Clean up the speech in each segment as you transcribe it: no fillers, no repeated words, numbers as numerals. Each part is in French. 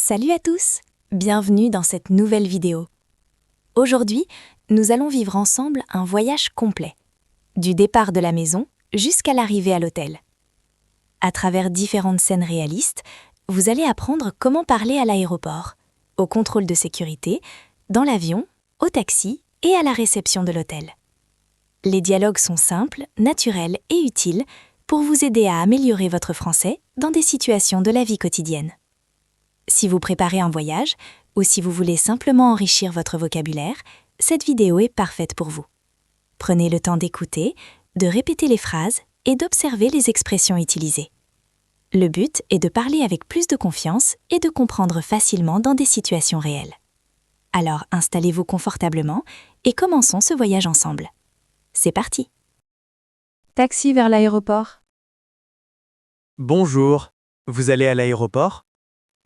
Salut à tous! Bienvenue dans cette nouvelle vidéo. Aujourd'hui, nous allons vivre ensemble un voyage complet, du départ de la maison jusqu'à l'arrivée à l'hôtel. À travers différentes scènes réalistes, vous allez apprendre comment parler à l'aéroport, au contrôle de sécurité, dans l'avion, au taxi et à la réception de l'hôtel. Les dialogues sont simples, naturels et utiles pour vous aider à améliorer votre français dans des situations de la vie quotidienne. Si vous préparez un voyage ou si vous voulez simplement enrichir votre vocabulaire, cette vidéo est parfaite pour vous. Prenez le temps d'écouter, de répéter les phrases et d'observer les expressions utilisées. Le but est de parler avec plus de confiance et de comprendre facilement dans des situations réelles. Alors installez-vous confortablement et commençons ce voyage ensemble. C'est parti! Taxi vers l'aéroport. Bonjour, vous allez à l'aéroport?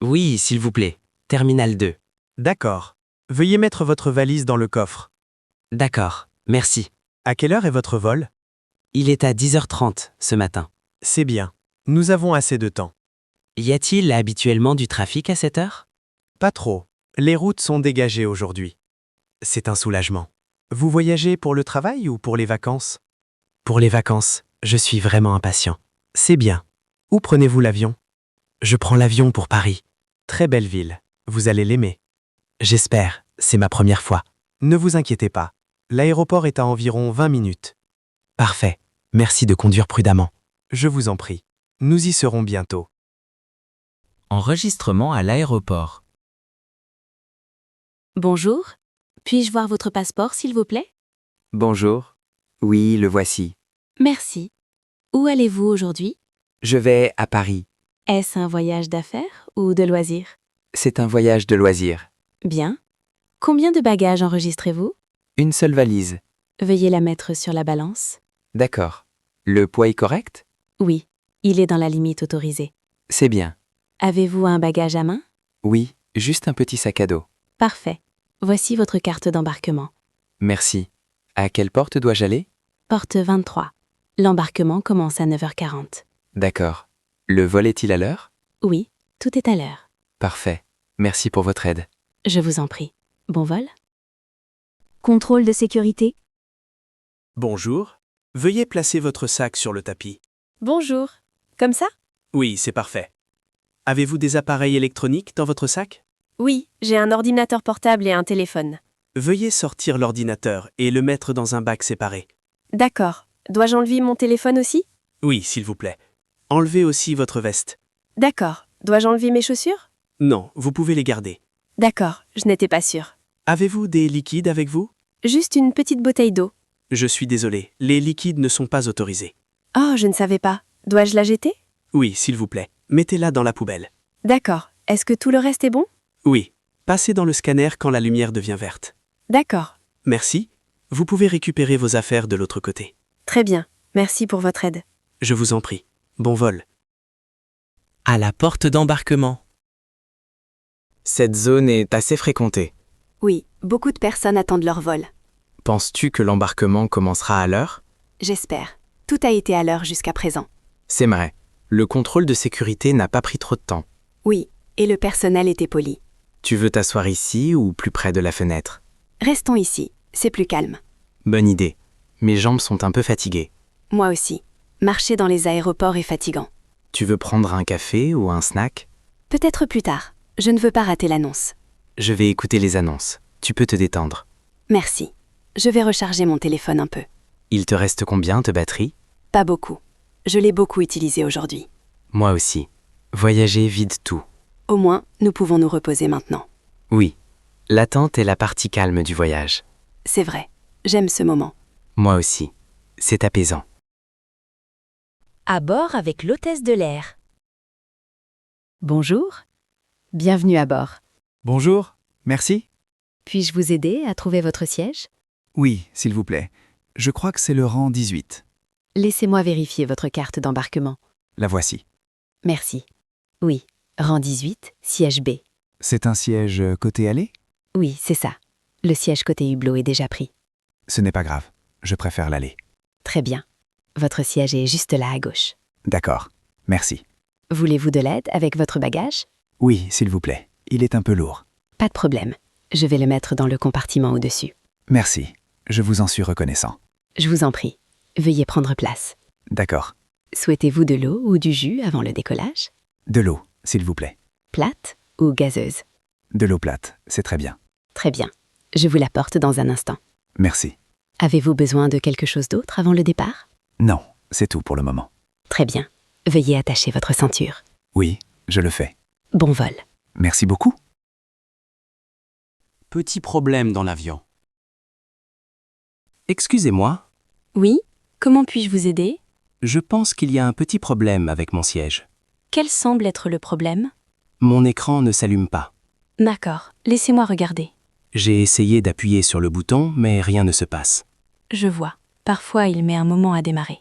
Oui, s'il vous plaît. Terminal 2. D'accord. Veuillez mettre votre valise dans le coffre. D'accord, merci. À quelle heure est votre vol? Il est à 10h30 ce matin. C'est bien. Nous avons assez de temps. Y a-t-il habituellement du trafic à cette heure? Pas trop. Les routes sont dégagées aujourd'hui. C'est un soulagement. Vous voyagez pour le travail ou pour les vacances? Pour les vacances, je suis vraiment impatient. C'est bien. Où prenez-vous l'avion? Je prends l'avion pour Paris. Très belle ville. Vous allez l'aimer. J'espère, c'est ma première fois. Ne vous inquiétez pas. L'aéroport est à environ 20 minutes. Parfait. Merci de conduire prudemment. Je vous en prie. Nous y serons bientôt. Enregistrement à l'aéroport. Bonjour, puis-je voir votre passeport s'il vous plaît? Bonjour. Oui, le voici. Merci. Où allez-vous aujourd'hui? Je vais à Paris. Est-ce un voyage d'affaires ou de loisirs? C'est un voyage de loisirs. Bien. Combien de bagages enregistrez-vous? Une seule valise. Veuillez la mettre sur la balance. D'accord. Le poids est correct? Oui, il est dans la limite autorisée. C'est bien. Avez-vous un bagage à main? Oui, juste un petit sac à dos. Parfait. Voici votre carte d'embarquement. Merci. À quelle porte dois-je aller? Porte 23. L'embarquement commence à 9h40. D'accord. Le vol est-il à l'heure? Oui, tout est à l'heure. Parfait. Merci pour votre aide. Je vous en prie. Bon vol? Contrôle de sécurité. Bonjour. Veuillez placer votre sac sur le tapis. Bonjour. Comme ça? Oui, c'est parfait. Avez-vous des appareils électroniques dans votre sac? Oui, j'ai un ordinateur portable et un téléphone. Veuillez sortir l'ordinateur et le mettre dans un bac séparé. D'accord. Dois-je enlever mon téléphone aussi? Oui, s'il vous plaît. Enlevez aussi votre veste. D'accord. Dois-je enlever mes chaussures? Non, vous pouvez les garder. D'accord, je n'étais pas sûre. Avez-vous des liquides avec vous? Juste une petite bouteille d'eau. Je suis désolé, les liquides ne sont pas autorisés. Oh, je ne savais pas. Dois-je la jeter? Oui, s'il vous plaît. Mettez-la dans la poubelle. D'accord. Est-ce que tout le reste est bon? Oui. Passez dans le scanner quand la lumière devient verte. D'accord. Merci. Vous pouvez récupérer vos affaires de l'autre côté. Très bien. Merci pour votre aide. Je vous en prie. Bon vol. À la porte d'embarquement. Cette zone est assez fréquentée. Oui, beaucoup de personnes attendent leur vol. Penses-tu que l'embarquement commencera à l'heure? J'espère. Tout a été à l'heure jusqu'à présent. C'est vrai. Le contrôle de sécurité n'a pas pris trop de temps. Oui, et le personnel était poli. Tu veux t'asseoir ici ou plus près de la fenêtre? Restons ici, c'est plus calme. Bonne idée. Mes jambes sont un peu fatiguées. Moi aussi. Marcher dans les aéroports est fatigant. Tu veux prendre un café ou un snack? Peut-être plus tard. Je ne veux pas rater l'annonce. Je vais écouter les annonces. Tu peux te détendre. Merci. Je vais recharger mon téléphone un peu. Il te reste combien de batterie? Pas beaucoup. Je l'ai beaucoup utilisé aujourd'hui. Moi aussi. Voyager vide tout. Au moins, nous pouvons nous reposer maintenant. Oui. L'attente est la partie calme du voyage. C'est vrai. J'aime ce moment. Moi aussi. C'est apaisant. À bord avec l'hôtesse de l'air. Bonjour. Bienvenue à bord. Bonjour, merci. Puis-je vous aider à trouver votre siège? Oui, s'il vous plaît. Je crois que c'est le rang 18. Laissez-moi vérifier votre carte d'embarquement. La voici. Merci. Oui, rang 18, siège B. C'est un siège côté allée? Oui, c'est ça. Le siège côté hublot est déjà pris. Ce n'est pas grave. Je préfère l'allée. Très bien. Votre siège est juste là à gauche. D'accord. Merci. Voulez-vous de l'aide avec votre bagage? Oui, s'il vous plaît. il est un peu lourd. Pas de problème. Je vais le mettre dans le compartiment au-dessus. Merci, je vous en suis reconnaissant. Je vous en prie. Veuillez prendre place. D'accord. Souhaitez-vous de l'eau ou du jus avant le décollage? De l'eau, s'il vous plaît. Plate ou gazeuse? De l'eau plate, c'est très bien. Très bien. Je vous l'apporte dans un instant. Merci. Avez-vous besoin de quelque chose d'autre avant le départ? Non, c'est tout pour le moment. Très bien. Veuillez attacher votre ceinture. Oui, je le fais. Bon vol. Merci beaucoup. Petit problème dans l'avion. Excusez-moi, Oui, comment puis-je vous aider? je pense qu'il y a un petit problème avec mon siège. Quel semble être le problème? Mon écran ne s'allume pas. D'accord, laissez-moi regarder. J'ai essayé d'appuyer sur le bouton, mais rien ne se passe. Je vois. Parfois, il met un moment à démarrer.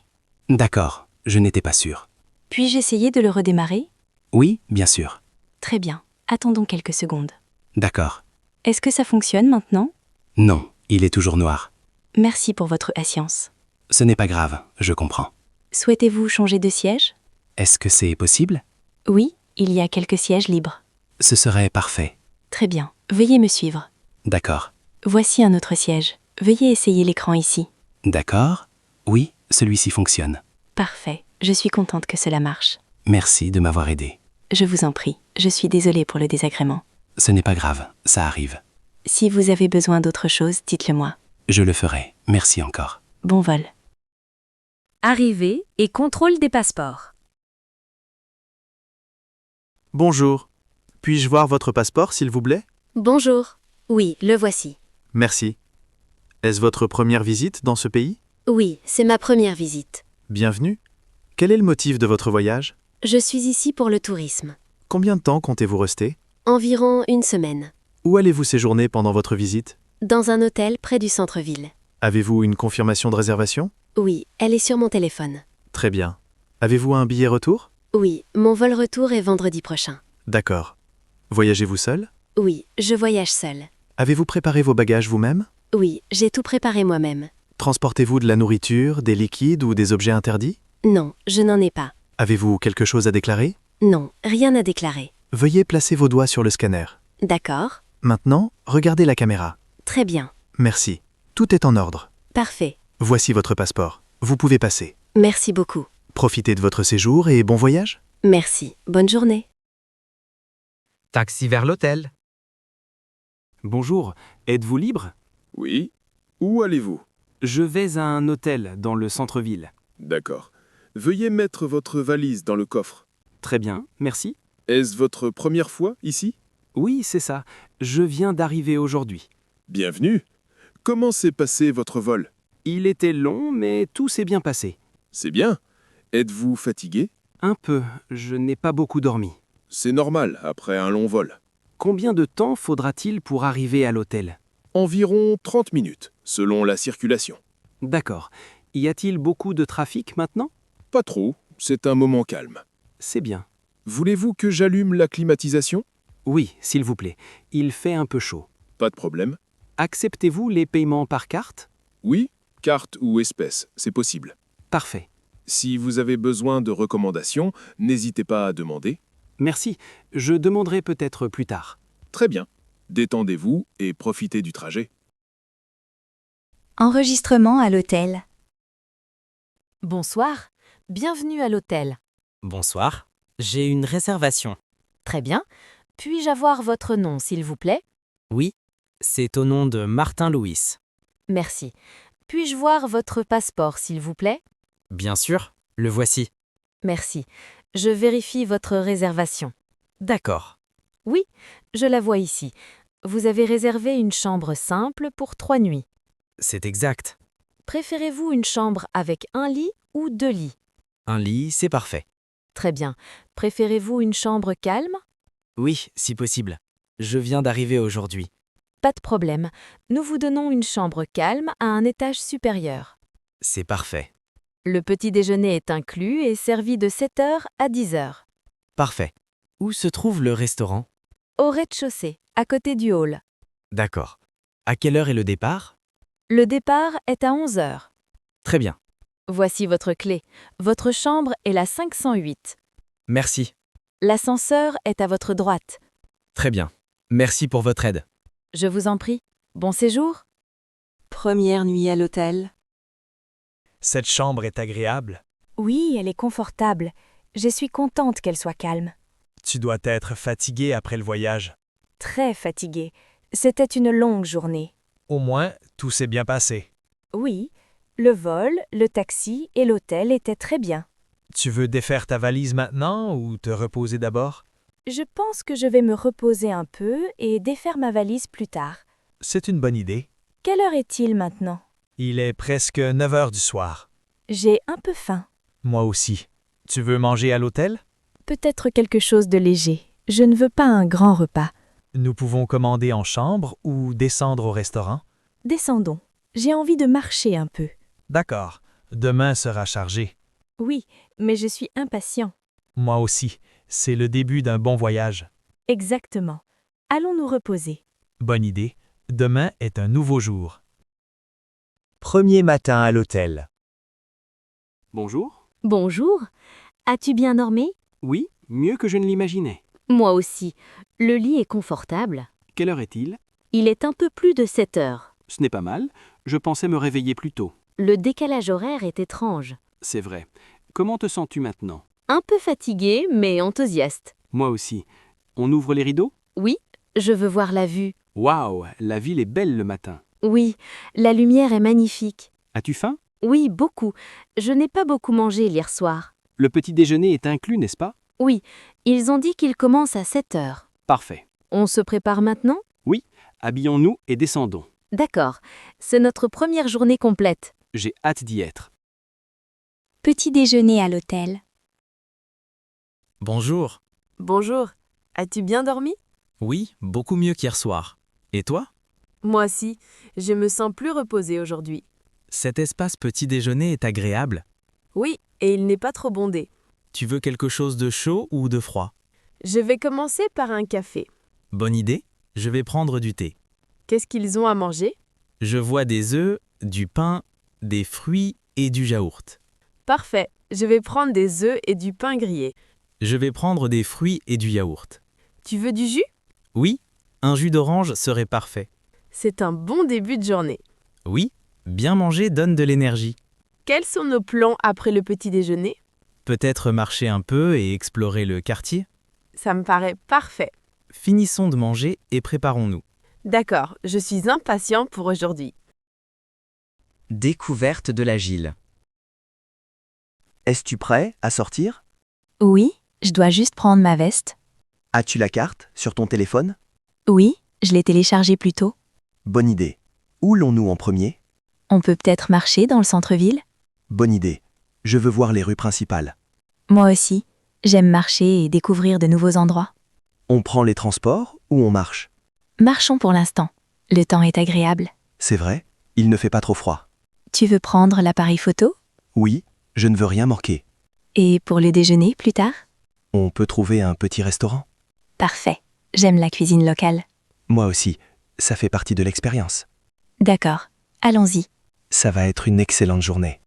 D'accord, je n'étais pas sûr. Puis-je essayer de le redémarrer? Oui, bien sûr. Très bien. Attendons quelques secondes. D'accord. Est-ce que ça fonctionne maintenant? Non, il est toujours noir. Merci pour votre patience. Ce n'est pas grave, je comprends. Souhaitez-vous changer de siège? Est-ce que c'est possible? Oui, il y a quelques sièges libres. Ce serait parfait. Très bien. Veuillez me suivre. D'accord. Voici un autre siège. Veuillez essayer l'écran ici. D'accord? Oui, celui-ci fonctionne. Parfait. Je suis contente que cela marche. Merci de m'avoir aidé. Je vous en prie. Je suis désolée pour le désagrément. Ce n'est pas grave, ça arrive. Si vous avez besoin d'autre chose, dites-le moi. Je le ferai. Merci encore. Bon vol. Arrivée et contrôle des passeports. Bonjour. Puis-je voir votre passeport, s'il vous plaît? Bonjour. Oui, le voici. Merci. Est-ce votre première visite dans ce pays? Oui, c'est ma première visite. Bienvenue. Quel est le motif de votre voyage? Je suis ici pour le tourisme. Combien de temps comptez-vous rester? Environ une semaine. Où allez-vous séjourner pendant votre visite? Dans un hôtel près du centre-ville. Avez-vous une confirmation de réservation? Oui, elle est sur mon téléphone. Très bien. Avez-vous un billet retour? Oui, mon vol retour est vendredi prochain. D'accord. Voyagez-vous seul? Oui, je voyage seule. Avez-vous préparé vos bagages vous-même? Oui, j'ai tout préparé moi-même. Transportez-vous de la nourriture, des liquides ou des objets interdits? Non, je n'en ai pas. Avez-vous quelque chose à déclarer? Non, rien à déclarer. Veuillez placer vos doigts sur le scanner. D'accord. Maintenant, regardez la caméra. Très bien. Merci. Tout est en ordre. Parfait. Voici votre passeport. Vous pouvez passer. Merci beaucoup. Profitez de votre séjour et bon voyage. Merci. Bonne journée. Taxi vers l'hôtel. Bonjour, êtes-vous libre? Oui. Où allez-vous? Je vais à un hôtel dans le centre-ville. D'accord. Veuillez mettre votre valise dans le coffre. Très bien, merci. Est-ce votre première fois ici? Oui, c'est ça. Je viens d'arriver aujourd'hui. Bienvenue. Comment s'est passé votre vol? Il était long, mais tout s'est bien passé. C'est bien. Êtes-vous fatigué? Un peu, je n'ai pas beaucoup dormi. C'est normal après un long vol. Combien de temps faudra-t-il pour arriver à l'hôtel? Environ 30 minutes, selon la circulation. D'accord. Y a-t-il beaucoup de trafic maintenant? Pas trop, c'est un moment calme. C'est bien. Voulez-vous que j'allume la climatisation? Oui, s'il vous plaît. Il fait un peu chaud. Pas de problème. Acceptez-vous les paiements par carte? Oui, carte ou espèce, c'est possible. Parfait. Si vous avez besoin de recommandations, n'hésitez pas à demander. Merci. Je demanderai peut-être plus tard. Très bien. Détendez-vous et profitez du trajet. Enregistrement à l'hôtel. Bonsoir. Bienvenue à l'hôtel. Bonsoir. J'ai une réservation. Très bien. Puis-je avoir votre nom, s'il vous plaît? Oui, c'est au nom de Martin Louis. Merci. Puis-je voir votre passeport, s'il vous plaît? Bien sûr, le voici. Merci. Je vérifie votre réservation. D'accord. Oui, je la vois ici. Vous avez réservé une chambre simple pour 3 nuits. C'est exact. Préférez-vous une chambre avec un lit ou 2 lits? Un lit, c'est parfait. Très bien. Préférez-vous une chambre calme? Oui, si possible. Je viens d'arriver aujourd'hui. Pas de problème. Nous vous donnons une chambre calme à un étage supérieur. C'est parfait. Le petit déjeuner est inclus et servi de 7 h à 10 h. Parfait. Où se trouve le restaurant? Au rez-de-chaussée, à côté du hall. D'accord. À quelle heure est le départ? Le départ est à 11 h. Très bien. Voici votre clé. Votre chambre est la 508. Merci. L'ascenseur est à votre droite. Très bien. Merci pour votre aide. Je vous en prie. Bon séjour. Première nuit à l'hôtel. Cette chambre est agréable. Oui, elle est confortable. Je suis contente qu'elle soit calme. Tu dois être fatigué après le voyage. Très fatiguée. C'était une longue journée. Au moins, tout s'est bien passé. Oui, le vol, le taxi et l'hôtel étaient très bien. Tu veux défaire ta valise maintenant ou te reposer d'abord? Je pense que je vais me reposer un peu et défaire ma valise plus tard. C'est une bonne idée. Quelle heure est-il maintenant? Il est presque 9 heures du soir. J'ai un peu faim. Moi aussi. Tu veux manger à l'hôtel? Peut-être quelque chose de léger. Je ne veux pas un grand repas. Nous pouvons commander en chambre ou descendre au restaurant. Descendons. J'ai envie de marcher un peu. D'accord. Demain sera chargé. Oui, mais je suis impatient. Moi aussi. C'est le début d'un bon voyage. Exactement. Allons nous reposer. Bonne idée. Demain est un nouveau jour. Premier matin à l'hôtel. Bonjour. Bonjour. As-tu bien dormi? Oui, mieux que je ne l'imaginais. Moi aussi. Le lit est confortable. Quelle heure est-il? Il est un peu plus de 7 heures. Ce n'est pas mal. Je pensais me réveiller plus tôt. Le décalage horaire est étrange. C'est vrai. Comment te sens-tu maintenant? Un peu fatigué, mais enthousiaste. Moi aussi. On ouvre les rideaux? Oui, je veux voir la vue. Waouh, la ville est belle le matin. Oui, la lumière est magnifique. As-tu faim? Oui, beaucoup. Je n'ai pas beaucoup mangé hier soir. Le petit déjeuner est inclus, n'est-ce pas? Oui, ils ont dit qu'il commence à 7 heures. Parfait. On se prépare maintenant? Oui, habillons-nous et descendons. D'accord. C'est notre première journée complète. J'ai hâte d'y être. Petit déjeuner à l'hôtel. Bonjour. Bonjour. As-tu bien dormi? Oui, beaucoup mieux qu'hier soir. Et toi? Moi aussi. Je me sens plus reposée aujourd'hui. Cet espace petit déjeuner est agréable. Oui, et il n'est pas trop bondé. Tu veux quelque chose de chaud ou de froid? Je vais commencer par un café. Bonne idée, je vais prendre du thé. Qu'est-ce qu'ils ont à manger? Je vois des œufs, du pain, des fruits et du yaourt. Parfait. Je vais prendre des œufs et du pain grillé. Je vais prendre des fruits et du yaourt. Tu veux du jus? Oui, un jus d'orange serait parfait. C'est un bon début de journée. Oui, bien manger donne de l'énergie. Quels sont nos plans après le petit déjeuner? Peut-être marcher un peu et explorer le quartier? Ça me paraît parfait. Finissons de manger et préparons-nous. D'accord, je suis impatient pour aujourd'hui. Découverte de l'agile. Es-tu prêt à sortir? Oui, je dois juste prendre ma veste. As-tu la carte sur ton téléphone? Oui, je l'ai téléchargée plus tôt. Bonne idée. Où l'on-nous en premier? On peut peut-être marcher dans le centre-ville? Bonne idée. Je veux voir les rues principales. Moi aussi. J'aime marcher et découvrir de nouveaux endroits. On prend les transports ou on marche? Marchons pour l'instant. Le temps est agréable. C'est vrai, il ne fait pas trop froid. Tu veux prendre l'appareil photo? Oui, je ne veux rien manquer. Et pour le déjeuner plus tard? On peut trouver un petit restaurant? Parfait. J'aime la cuisine locale. Moi aussi, ça fait partie de l'expérience. D'accord. Allons-y. Ça va être une excellente journée.